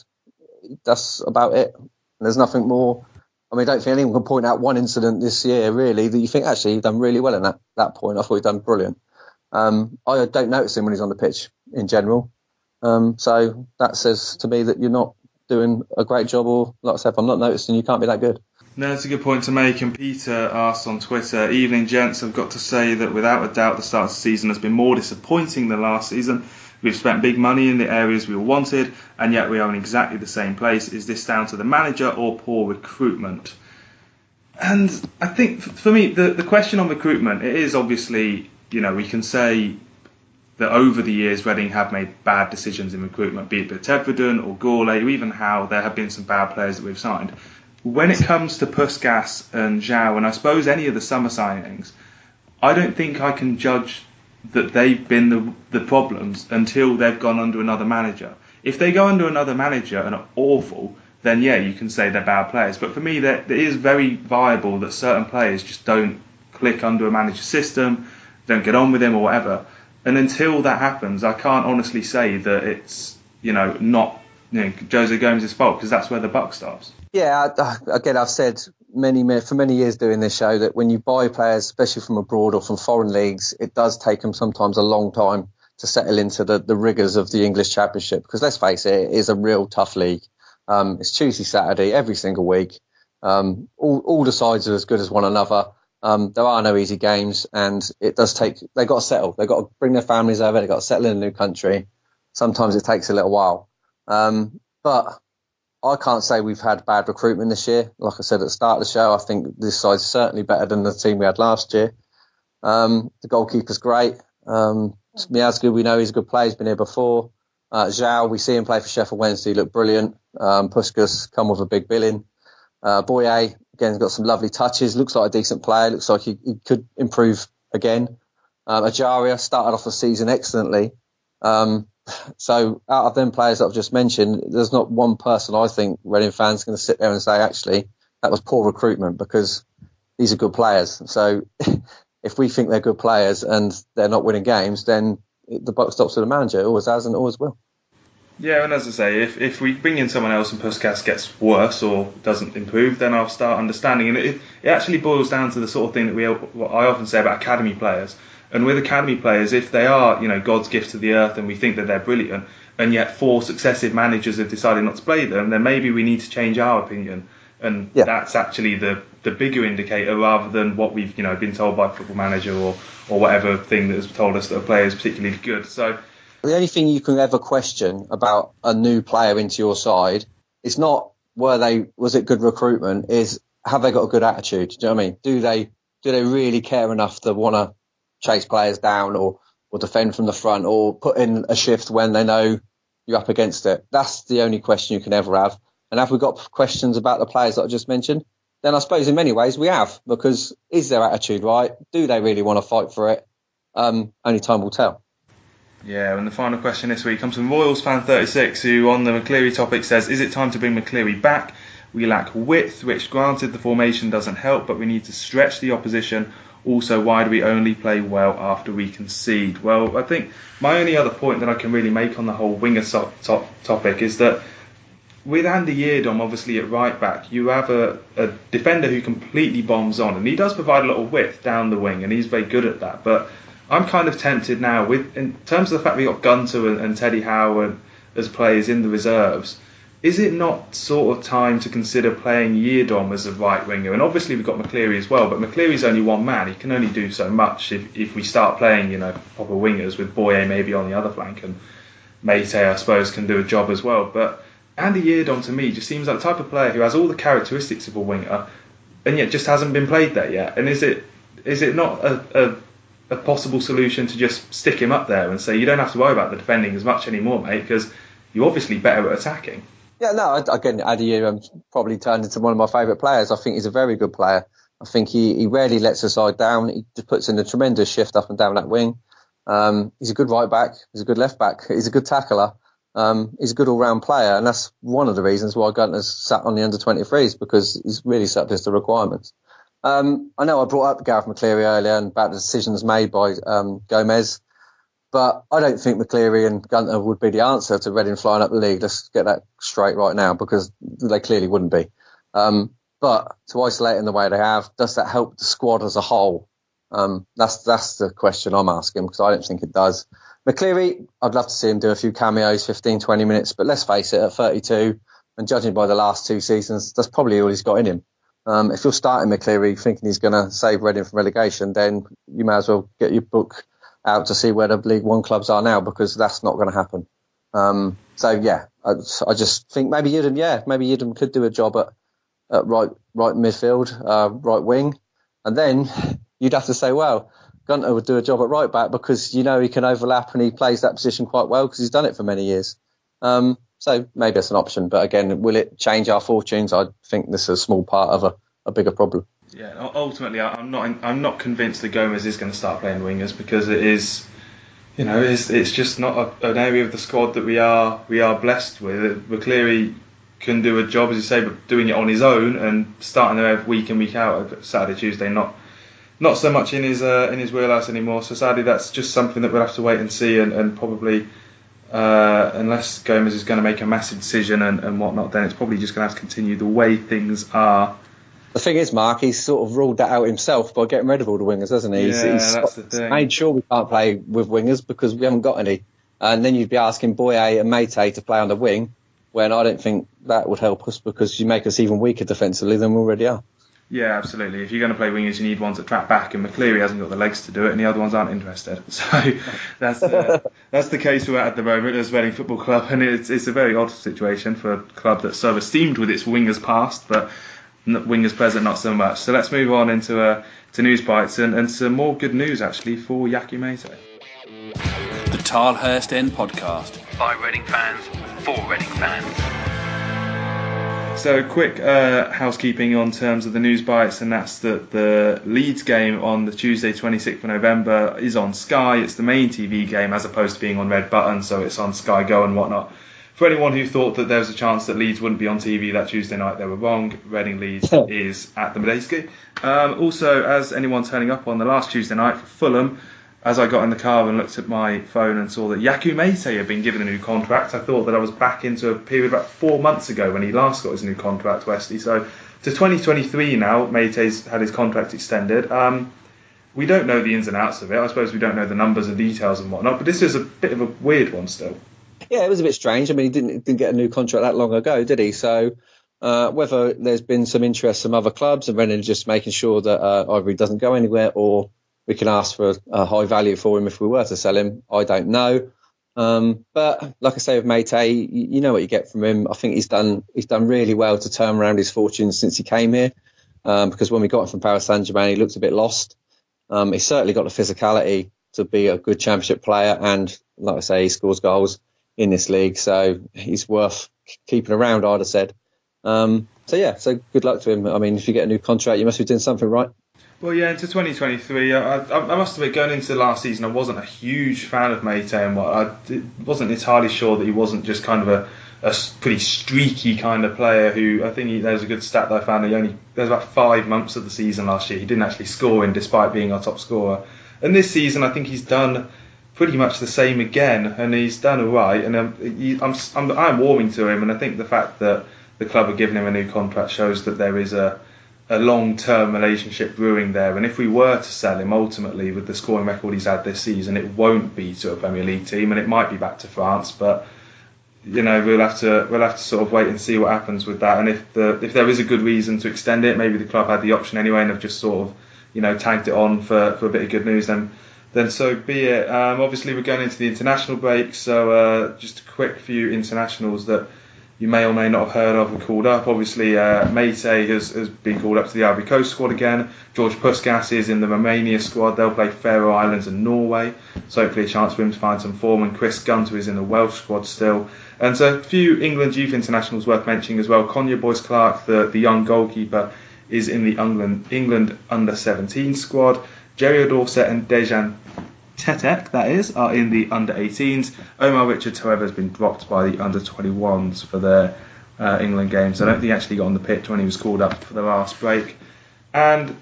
that's about it. And there's nothing more. I mean, I don't think anyone can point out one incident this year, really, that you think, actually, you've done really well in that point. I thought you've done brilliant. I don't notice him when he's on the pitch in general. So that says to me that you're not doing a great job, or, like I said, if I'm not noticing, you can't be that good. No, that's a good point to make. And Peter asked on Twitter, evening gents, I've got to say that without a doubt the start of the season has been more disappointing than last season. We've spent big money in the areas we wanted, and yet we are in exactly the same place. Is this down to the manager or poor recruitment? And I think, for me, the question on recruitment, it is obviously, we can say that over the years Reading have made bad decisions in recruitment, be it Tevredon or Gourlay, or even Howe, there have been some bad players that we've signed. When it comes to Puskas and Zhao, and I suppose any of the summer signings, I don't think I can judge that they've been the problems until they've gone under another manager. If they go under another manager and are awful, then yeah, you can say they're bad players. But for me, it is very viable that certain players just don't click under a manager's system, don't get on with him or whatever. And until that happens, I can't honestly say that it's, not Jose Gomes' fault, because that's where the buck stops. Yeah, again, I've said for many years doing this show that when you buy players, especially from abroad or from foreign leagues, it does take them sometimes a long time to settle into the rigours of the English Championship. Because let's face it, it is a real tough league. It's Tuesday, Saturday, every single week. All the sides are as good as one another. There are no easy games, and it does take. They've got to settle. They've got to bring their families over. They've got to settle in a new country. Sometimes it takes a little while, but I can't say we've had bad recruitment this year. Like I said at the start of the show, I think this side's certainly better than the team we had last year. The goalkeeper's great. Miazgu, we know he's a good player. He's been here before. Zhao, we see him play for Sheffield Wednesday. Look brilliant. Puskas come with a big billing. Boye, again, has got some lovely touches. Looks like a decent player. Looks like he could improve again. Ajaria started off the season excellently. So out of them players that I've just mentioned, there's not one person I think Reading fans are going to sit there and say, actually, that was poor recruitment, because these are good players. So if we think they're good players and they're not winning games, then the buck stops with the manager. It always has and always will. Yeah, and as I say, if we bring in someone else and Puskas gets worse or doesn't improve, then I'll start understanding. And it actually boils down to the sort of thing that what I often say about academy players. And with academy players, if they are, God's gift to the earth and we think that they're brilliant, and yet 4 successive managers have decided not to play them, then maybe we need to change our opinion. And that's actually the bigger indicator, rather than what we've been told by Football Manager or whatever thing that has told us that a player is particularly good. So the only thing you can ever question about a new player into your side is not was it good recruitment, is have they got a good attitude? Do you know what I mean? Do they really care enough to want to chase players down or defend from the front or put in a shift when they know you're up against it? That's the only question you can ever have. And have we got questions about the players that I just mentioned? Then I suppose in many ways we have, because is their attitude right? Do they really want to fight for it? Only time will tell. Yeah, and the final question this week comes from Royals fan 36, who on the McCleary topic says, is it time to bring McCleary back? We lack width, which granted the formation doesn't help, but we need to stretch the opposition. Also, why do we only play well after we concede? Well, I think my only other point that I can really make on the whole winger topic is that with Andy Yeardom obviously at right back, you have a defender who completely bombs on, and he does provide a lot of width down the wing, and he's very good at that. But I'm kind of tempted now, in terms of the fact we got Gunter and Teddy Howe as players in the reserves, is it not sort of time to consider playing Yeardom as a right winger? And obviously we've got McCleary as well, but McCleary's only one man. He can only do so much if we start playing, proper wingers with Boye maybe on the other flank, and Mate, I suppose, can do a job as well. But Andy Yeardom to me just seems like the type of player who has all the characteristics of a winger, and yet just hasn't been played there yet. And is it not a possible solution to just stick him up there and say, you don't have to worry about the defending as much anymore, mate, because you're obviously better at attacking? Yeah, no, again, Andy Yeardom probably turned into one of my favourite players. I think he's a very good player. I think he rarely lets the side down. He just puts in a tremendous shift up and down that wing. He's a good right back. He's a good left back. He's a good tackler. He's a good all-round player, and that's one of the reasons why Gunter's sat on the under-23s, because he's really surplus the requirements. I know I brought up Gareth McCleary earlier and about the decisions made by Gomes, but I don't think McCleary and Gunter would be the answer to Reading flying up the league. Let's get that straight right now, because they clearly wouldn't be. But to isolate in the way they have, does that help the squad as a whole? That's the question I'm asking, because I don't think it does. McCleary, I'd love to see him do a few cameos, 15, 20 minutes, but let's face it, at 32, and judging by the last 2 seasons, that's probably all he's got in him. If you're starting McCleary thinking he's going to save Reading from relegation, then you may as well get your book out to see where the League One clubs are now, because that's not going to happen. I just think maybe Yeardom could do a job at right midfield, right wing, and then you'd have to say, well, Gunter would do a job at right back, because he can overlap and he plays that position quite well because he's done it for many years. So maybe it's an option, but again, will it change our fortunes? I think this is a small part of a bigger problem. Yeah, ultimately, I'm not convinced that Gomes is going to start playing wingers, because it is, it's just not an area of the squad that we are blessed with. McCleary can do a job, as you say, but doing it on his own and starting there week in, week out, Saturday, Tuesday, not so much in his wheelhouse anymore. So sadly, that's just something that we'll have to wait and see, and probably unless Gomes is going to make a massive decision and whatnot, then it's probably just going to have to continue the way things are The thing is, Mark, he's sort of ruled that out himself by getting rid of all the wingers, hasn't he? That's the thing. Made sure we can't play with wingers because we haven't got any. And then you'd be asking Boye and Meite to play on the wing, when I don't think that would help us because you make us even weaker defensively than we already are. Yeah, absolutely. If you're going to play wingers, you need ones that track back, and McCleary hasn't got the legs to do it, and the other ones aren't interested. So that's the case we're at the moment as Reading Football Club, and it's a very odd situation for a club that's so esteemed with its wingers past, but wingers present not so much. So let's move on into Newsbites and some more good news actually for Jaap Meite. The Tilehurst End Podcast by Reading fans for Reading fans. So quick housekeeping on terms of the Newsbites, and that's that the Leeds game on the Tuesday 26th of November is on Sky. It's the main TV game as opposed to being on Red Button, so it's on Sky Go and whatnot. For anyone who thought that there was a chance that Leeds wouldn't be on TV that Tuesday night, they were wrong. Reading Leeds is at the Medeski. Also, as anyone turning up on the last Tuesday night for Fulham, as I got in the car and looked at my phone and saw that Jaap Meite had been given a new contract, I thought that I was back into a period about 4 months ago when he last got his new contract, Westy. So to 2023 now, Meite's had his contract extended. We don't know the ins and outs of it. I suppose we don't know the numbers and details and whatnot, but this is a bit of a weird one still. Yeah, it was a bit strange. I mean, he didn't get a new contract that long ago, did he? So whether there's been some interest from other clubs and Reading just making sure that either he doesn't go anywhere or we can ask for a high value for him if we were to sell him, I don't know. But like I say with Meite, you know what you get from him. I think he's done really well to turn around his fortunes since he came here. Because when we got him from Paris Saint-Germain, he looked a bit lost. He's certainly got the physicality to be a good championship player, and like I say, he scores goals in this league, so he's worth keeping around, I'd have said. So good luck to him. I mean, if you get a new contract, you must be doing something right. Well, yeah, into 2023, I must admit, going into last season, I wasn't a huge fan of Meite, and I wasn't entirely sure that he wasn't just kind of a pretty streaky kind of player who, I think there's a good stat that I found, there's about 5 months of the season last year he didn't actually score in despite being our top scorer. And this season, I think he's done pretty much the same again, and he's done all right. And I'm warming to him, and I think the fact that the club are giving him a new contract shows that there is a long-term relationship brewing there. And if we were to sell him, ultimately with the scoring record he's had this season, it won't be to a Premier League team, and it might be back to France. But we'll have to sort of wait and see what happens with that. And if there is a good reason to extend it, maybe the club had the option anyway and have just sort of tagged it on for a bit of good news, then so be it. Obviously, we're going into the international break, so just a quick few internationals that you may or may not have heard of and called up. Obviously, Meite has been called up to the Ivory Coast squad again. George Puskas is in the Romania squad. They'll play Faroe Islands and Norway, so hopefully a chance for him to find some form. And Chris Gunter is in the Welsh squad still. And so a few England youth internationals worth mentioning as well. Konya Boyce-Clarke, the young goalkeeper, is in the England under-17 squad. Jerry Dorset and Dejan Tetek, that is, are in the under-18s. Omar Richards, however, has been dropped by the under-21s for their England games. I don't think he actually got on the pitch when he was called up for the last break. And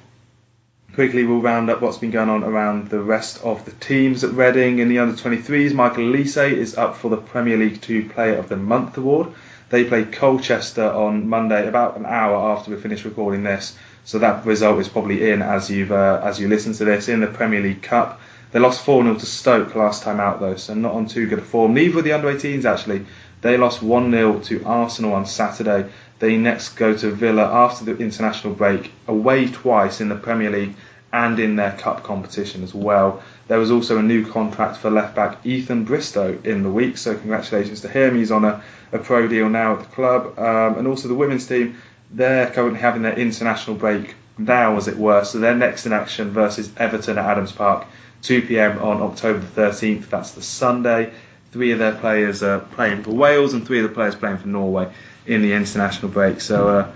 quickly, we'll round up what's been going on around the rest of the teams at Reading. In the under-23s, Michael Elise is up for the Premier League 2 Player of the Month award. They played Colchester on Monday, about an hour after we finished recording this. So that result is probably in as you listen to this. In the Premier League Cup, they lost 4-0 to Stoke last time out though, so not on too good a form. Neither of the under-18s actually. They lost 1-0 to Arsenal on Saturday. They next go to Villa after the international break, away twice in the Premier League and in their cup competition as well. There was also a new contract for left-back Ethan Bristow in the week, so congratulations to him. He's on a pro deal now at the club. And also the women's team, they're currently having their international break now, as it were, so they're next in action versus Everton at Adams Park, 2 p.m. on October the 13th. That's the Sunday. 3 of their players are playing for Wales and 3 of the players playing for Norway in the international break. So a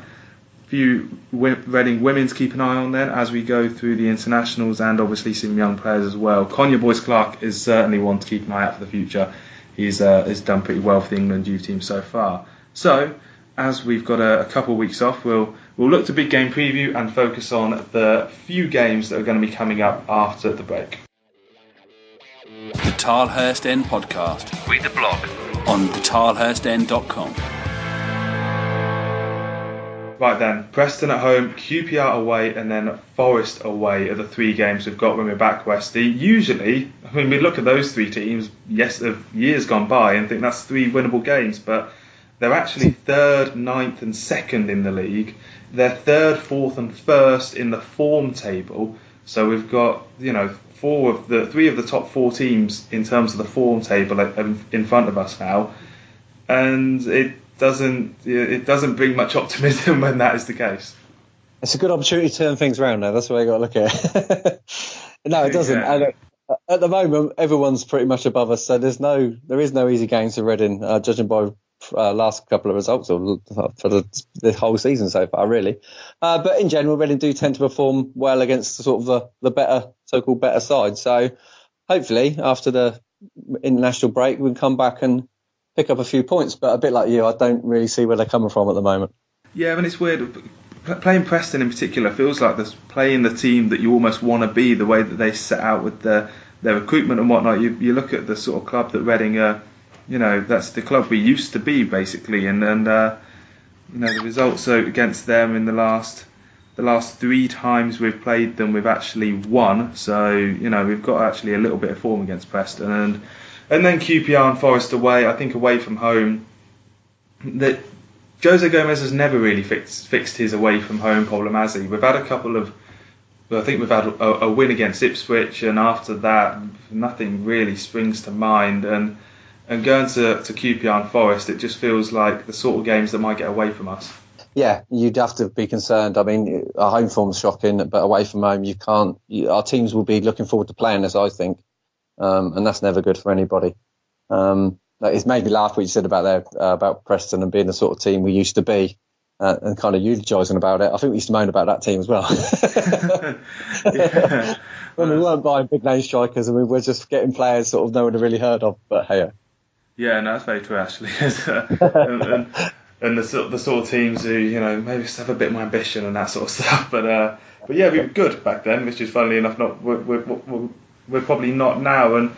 few Reading women's keep an eye on then as we go through the internationals, and obviously some young players as well. Konya Boyce-Clarke is certainly one to keep an eye out for the future. He's done pretty well for the England youth team so far. So, as we've got a couple of weeks off, we'll look to big game preview and focus on the few games that are going to be coming up after the break. The Tilehurst End Podcast. Read the blog on thetilehurstend.com. Right then, Preston at home, QPR away, and then Forest away are the 3 games we've got when we're back, Westy. Usually, I mean, we look at those 3 teams, yes, of years gone by, and think that's 3 winnable games, but they're actually 3rd, 9th, and 2nd in the league. They're 3rd, 4th, and 1st in the form table. So we've got, 3 of the top 4 teams in terms of the form table in front of us now, and it doesn't bring much optimism when that is the case. It's a good opportunity to turn things around now. That's the way you got to look at it. No, it doesn't. Yeah. And at the moment, everyone's pretty much above us, so there is no easy games for Reading, judging by last couple of results or for the whole season so far, really. But in general, Reading do tend to perform well against sort of the better, so-called better side. So hopefully, after the international break, we can come back and pick up a few points, but a bit like you, I don't really see where they're coming from at the moment. Yeah, I mean, it's weird. Playing Preston in particular feels like this playing the team that you almost want to be, the way that they set out with their recruitment and whatnot. You look at the sort of club that Reading are, that's the club we used to be, basically, and the results against them in the last 3 times we've played them, we've actually won. So, we've got actually a little bit of form against Preston. And then QPR and Forest away. I think away from home, that Jose Gomes has never really fixed his away from home problem, has he? We've had a couple of, I think we've had a win against Ipswich, and after that, nothing really springs to mind. And going to QPR and Forest, it just feels like the sort of games that might get away from us. Yeah, you'd have to be concerned. I mean, our home form's shocking, but away from home, you can't. Our teams will be looking forward to playing us, I think. And that's never good for anybody. It's made me laugh what you said about Preston and being the sort of team we used to be, and kind of eulogising about it. I think we used to moan about that team as well. Yeah. When we weren't buying big name strikers and we were just getting players sort of no one had really heard of. But hey. Yeah, no, that's very true actually. and the sort of teams who maybe just have a bit more ambition and that sort of stuff. But yeah, we were good back then, which is funnily enough we're probably not now. And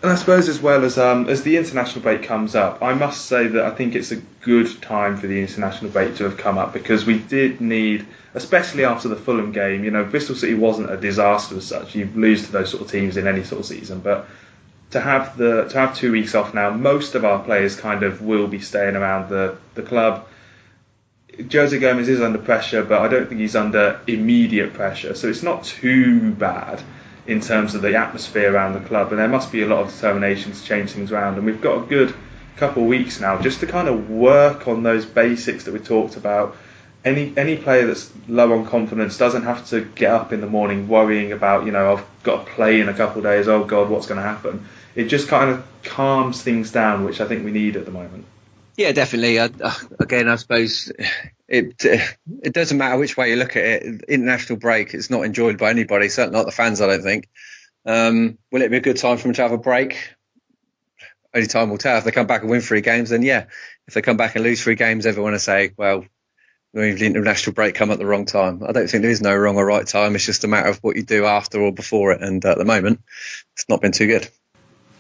I suppose as well as the international break comes up, I must say that I think it's a good time for the international break to have come up, because we did need, especially after the Fulham game, Bristol City wasn't a disaster as such. You lose to those sort of teams in any sort of season, but to have 2 weeks off now, most of our players kind of will be staying around the club. Jose Gomes is under pressure, but I don't think he's under immediate pressure, so it's not too bad in terms of the atmosphere around the club, and there must be a lot of determination to change things around. And we've got a good couple of weeks now just to kind of work on those basics that we talked about. Any player that's low on confidence doesn't have to get up in the morning worrying about, I've got to play in a couple of days, oh God, what's going to happen? It just kind of calms things down, which I think we need at the moment. Yeah, definitely. Again, I suppose it doesn't matter which way you look at it. International break, it's not enjoyed by anybody, certainly not the fans, I don't think. Will it be a good time for them to have a break? Only time will tell. If they come back and win 3 games, then yeah. If they come back and lose 3 games, everyone will say, well, the international break come at the wrong time. I don't think there is no wrong or right time. It's just a matter of what you do after or before it. And at the moment, it's not been too good.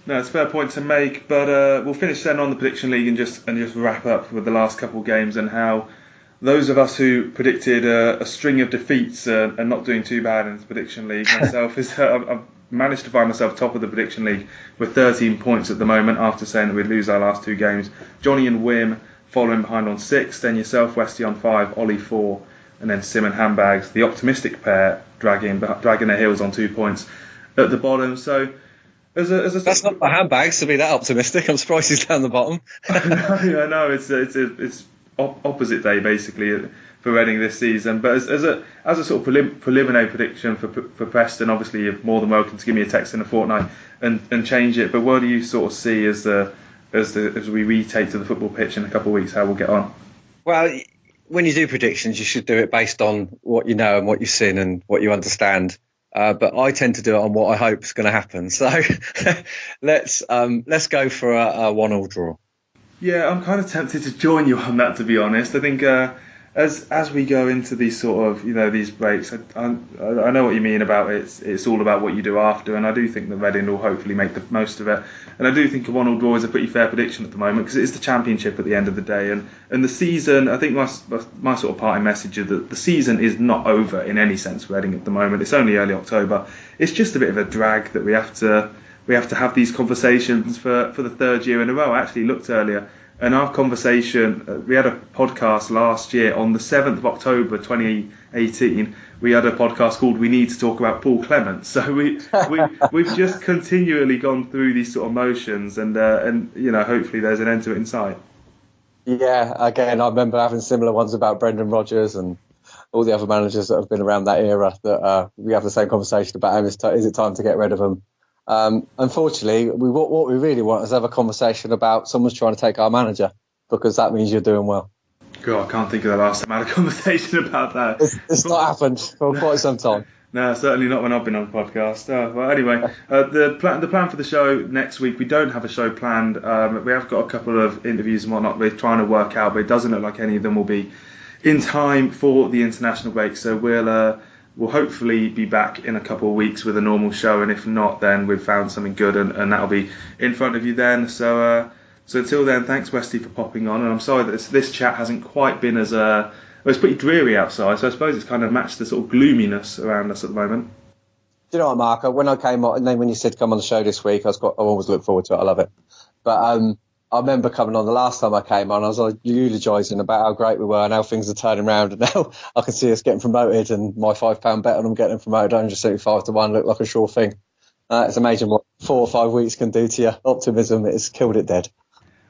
No, it's a fair point to make, but we'll finish then on the prediction league and just wrap up with the last couple of games and how those of us who predicted a string of defeats are not doing too bad in the prediction league. Myself I've managed to find myself top of the prediction league with 13 points at the moment after saying that we'd lose our last 2 games. Johnny and Wim following behind on 6, then yourself, Westy, on 5, Ollie 4, and then Sim and Handbags, the optimistic pair, dragging their heels on 2 points at the bottom. So. That's not my Handbags to be that optimistic. I'm surprised he's down the bottom. I know it's opposite day basically for Reading this season. But as a sort of preliminary prediction for Preston, obviously you're more than welcome to give me a text in a fortnight and change it. But what do you sort of see as we retake to the football pitch in a couple of weeks, how we'll get on? Well, when you do predictions, you should do it based on what you know and what you've seen and what you understand. But I tend to do it on what I hope is going to happen. So let's go for a 1-1 draw. Yeah, I'm kind of tempted to join you on that, to be honest. I think as we go into these sort of, these breaks, I know what you mean about it's all about what you do after, and I do think that Reading will hopefully make the most of it, and I do think a 1-1 draw is a pretty fair prediction at the moment, because it is the Championship at the end of the day, and the season, I think my sort of parting message is that the season is not over in any sense for Reading at the moment. It's only early October. It's just a bit of a drag that we have to have these conversations for the third year in a row. I actually looked earlier, and our conversation, we had a podcast last year on the 7th of October 2018. We had a podcast called We Need to Talk About Paul Clement. So we've just continually gone through these sort of motions, and hopefully there's an end to it in sight. Yeah, again, I remember having similar ones about Brendan Rodgers and all the other managers that have been around that era, that we have the same conversation about, is it time to get rid of them? Unfortunately, what we really want is to have a conversation about someone's trying to take our manager, because that means you're doing well. God, I can't think of the last time I had a conversation about that. It's not happened for quite some time. No, certainly not when I've been on the podcast. Well, anyway, the plan for the show next week, we don't have a show planned. We have got a couple of interviews and whatnot we're trying to work out, but it doesn't look like any of them will be in time for the international break. So we'll hopefully be back in a couple of weeks with a normal show, and if not, then we've found something good, and that'll be in front of you then. So until then, thanks Westy for popping on, and I'm sorry that this chat hasn't quite been as it's pretty dreary outside, so I suppose it's kind of matched the sort of gloominess around us at the moment. Do you know what, Mark? When I came on, and then when you said come on the show this week, I always look forward to it. I love it. But I remember coming on the last time I came on, I was like eulogising about how great we were and how things are turning around, and now I can see us getting promoted, and my £5 bet on them getting promoted 175 to 1 looked like a sure thing. It's amazing what 4 or 5 weeks can do to your optimism. It's killed it dead.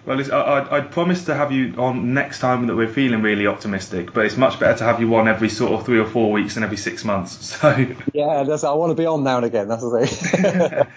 Well, I'd promise to have you on next time that we're feeling really optimistic, but it's much better to have you on every sort of 3 or 4 weeks than every 6 months. So yeah, I want to be on now and again. That's the thing.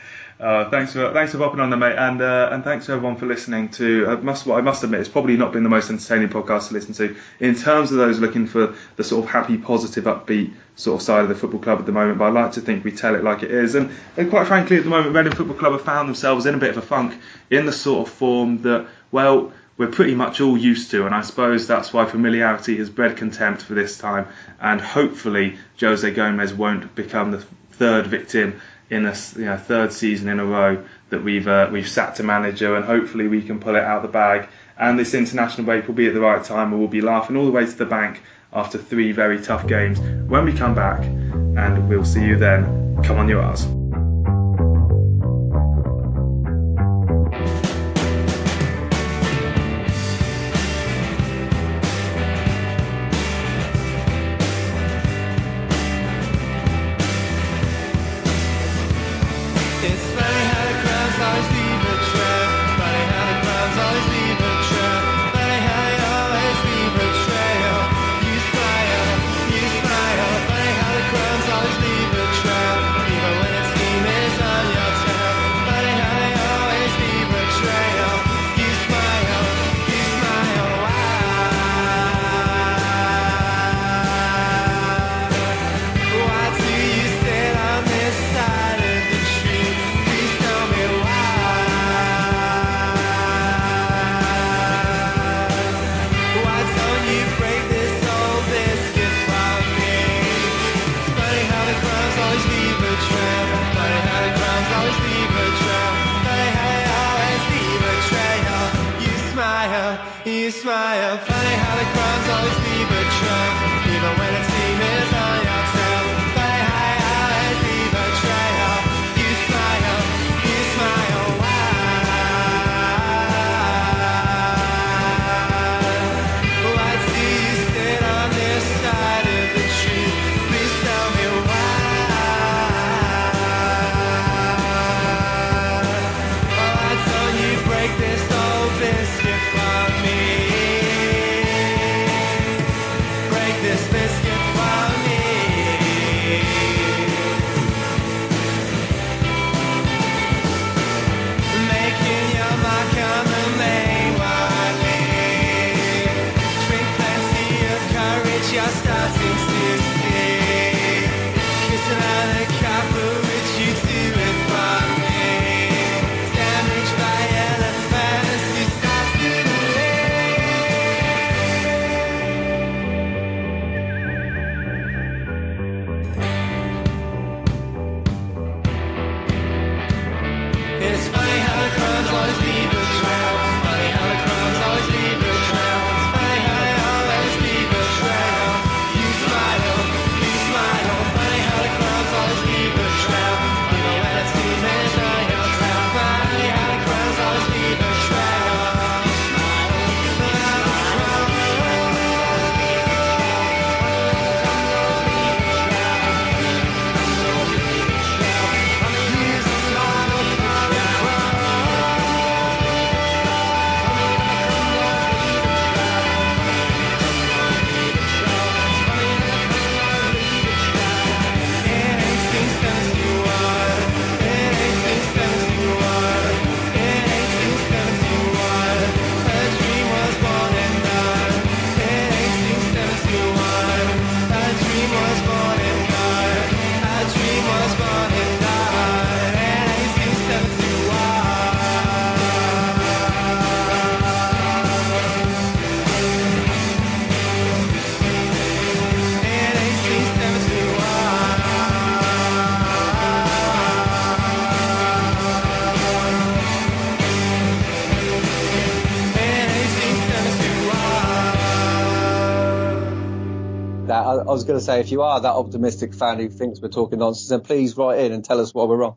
Thanks for popping on there, mate, and thanks to everyone for listening to. I must admit, it's probably not been the most entertaining podcast to listen to in terms of those looking for the sort of happy, positive, upbeat sort of side of the football club at the moment. But I like to think we tell it like it is, and quite frankly, at the moment, Reading Football Club have found themselves in a bit of a funk, in the sort of form that, well, we're pretty much all used to, and I suppose that's why familiarity has bred contempt for this time, and hopefully Jose Gomes won't become the third victim in a third season in a row that we've sacked a manager, and hopefully we can pull it out of the bag, and this international break will be at the right time, and we'll be laughing all the way to the bank after 3 very tough games when we come back, and we'll see you then. Come on, you R's. You smile, funny how the crumbs always leave a trail, even when it seems on your tail. Funny how you always leave a trail. You smile, why do you sit on this side of the tree? Please tell me why don't you break this old biscuit for me? This biscuit for me. Making your mark on the main line. Drink plenty of courage, you're starting to see. Kissing on a couple, would you do it for me? Damaged by elephants, you start to live. I was going to say, if you are that optimistic fan who thinks we're talking nonsense, then please write in and tell us why we're wrong.